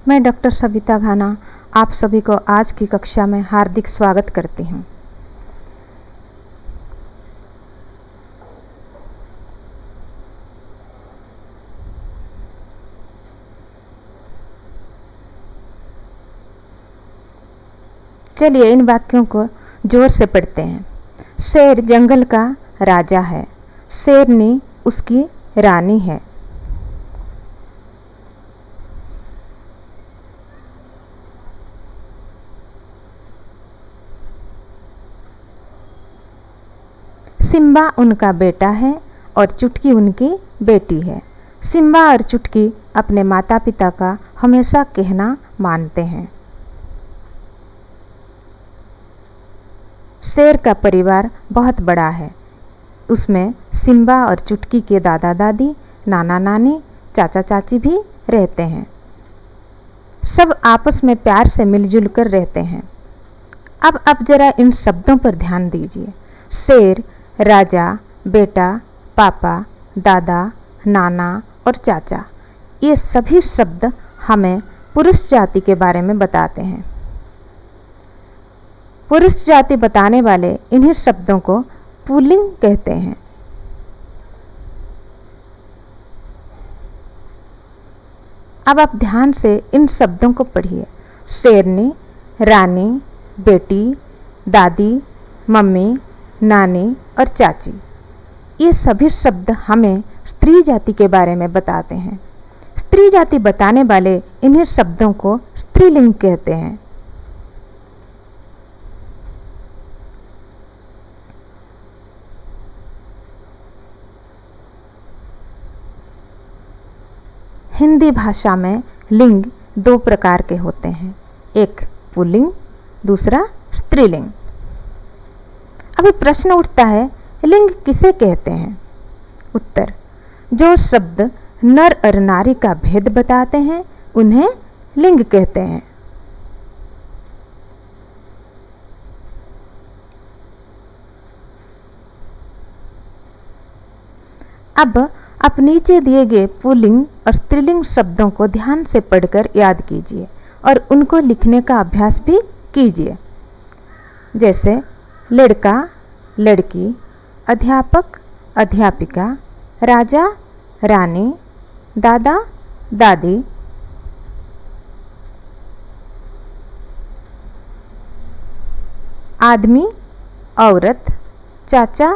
मैं डॉक्टर सविता घाना आप सभी को आज की कक्षा में हार्दिक स्वागत करती हूँ। चलिए इन वाक्यों को जोर से पढ़ते हैं। शेर जंगल का राजा है, शेरनी उसकी रानी है। सिम्बा उनका बेटा है और चुटकी उनकी बेटी है। सिम्बा और चुटकी अपने माता पिता का हमेशा कहना मानते हैं। शेर का परिवार बहुत बड़ा है। उसमें सिम्बा और चुटकी के दादा दादी, नाना नानी, चाचा चाची भी रहते हैं। सब आपस में प्यार से मिलजुल कर रहते हैं। अब जरा इन शब्दों पर ध्यान दीजिए। शेर, राजा, बेटा, पापा, दादा, नाना और चाचा, ये सभी शब्द हमें पुरुष जाति के बारे में बताते हैं। पुरुष जाति बताने वाले इन्हीं शब्दों को पुल्लिंग कहते हैं। अब आप ध्यान से इन शब्दों को पढ़िए। शेरनी, रानी, बेटी, दादी, मम्मी, नानी और चाची, ये सभी शब्द हमें स्त्री जाति के बारे में बताते हैं। स्त्री जाति बताने वाले इन्हीं शब्दों को स्त्रीलिंग कहते हैं। हिंदी भाषा में लिंग दो प्रकार के होते हैं, एक पुल्लिंग, दूसरा स्त्रीलिंग। अभी प्रश्न उठता है, लिंग किसे कहते हैं? उत्तर, जो शब्द नर और नारी का भेद बताते हैं उन्हें लिंग कहते हैं। अब आप नीचे दिए गए पुल्लिंग और स्त्रीलिंग शब्दों को ध्यान से पढ़कर याद कीजिए और उनको लिखने का अभ्यास भी कीजिए। जैसे लड़का, लड़की, अध्यापक, अध्यापिका, राजा, रानी, दादा, दादी। आदमी, औरत, चाचा,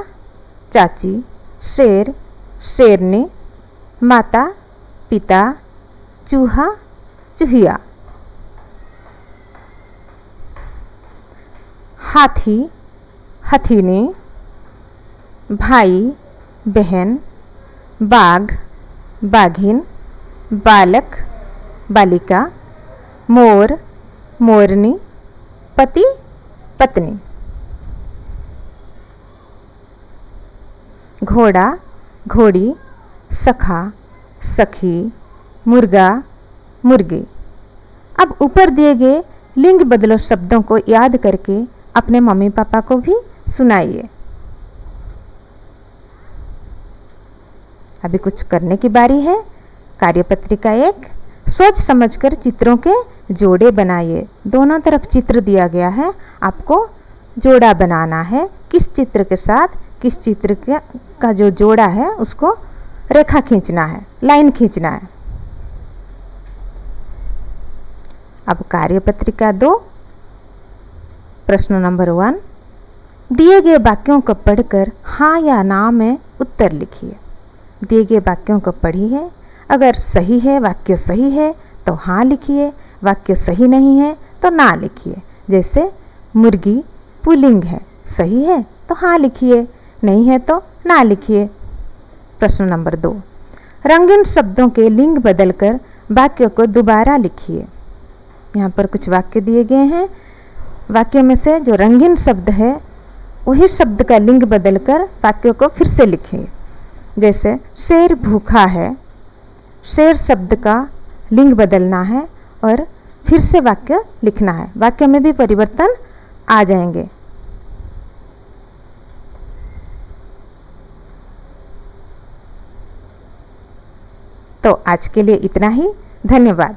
चाची, शेर, शेरनी, माता, पिता, चूहा, चूहिया। हाथी, हथिनी, भाई, बहन, बाघ, बाघिन, बालक, बालिका, मोर, मोरनी, पति, पत्नी। घोड़ा, घोड़ी, सखा, सखी, मुर्गा, मुर्गी। अब ऊपर दिए गए लिंग बदलो शब्दों को याद करके अपने मम्मी पापा को भी सुनाइए। अभी कुछ करने की बारी है। कार्यपत्रिका 1, सोच समझकर चित्रों के जोड़े बनाइए। दोनों तरफ चित्र दिया गया है, आपको जोड़ा बनाना है। किस चित्र के साथ किस चित्र का जो जोड़ा है उसको रेखा खींचना है, लाइन खींचना है। अब कार्यपत्रिका 2, प्रश्न नंबर 1, दिए गए वाक्यों को पढ़कर हाँ या ना में उत्तर लिखिए। दिए गए वाक्यों को पढ़िए। अगर सही है, वाक्य सही है तो हाँ लिखिए, वाक्य सही नहीं है तो ना लिखिए। जैसे मुर्गी पुल्लिंग है, सही है तो हाँ लिखिए, नहीं है तो ना लिखिए। प्रश्न नंबर 2, रंगीन शब्दों के लिंग बदलकर वाक्य को दोबारा लिखिए। यहाँ पर कुछ वाक्य दिए गए हैं। वाक्य में से जो रंगीन शब्द है वही शब्द का लिंग बदलकर वाक्य को फिर से लिखिए। जैसे शेर भूखा है, शेर शब्द का लिंग बदलना है और फिर से वाक्य लिखना है। वाक्य में भी परिवर्तन आ जाएंगे। तो आज के लिए इतना ही। धन्यवाद।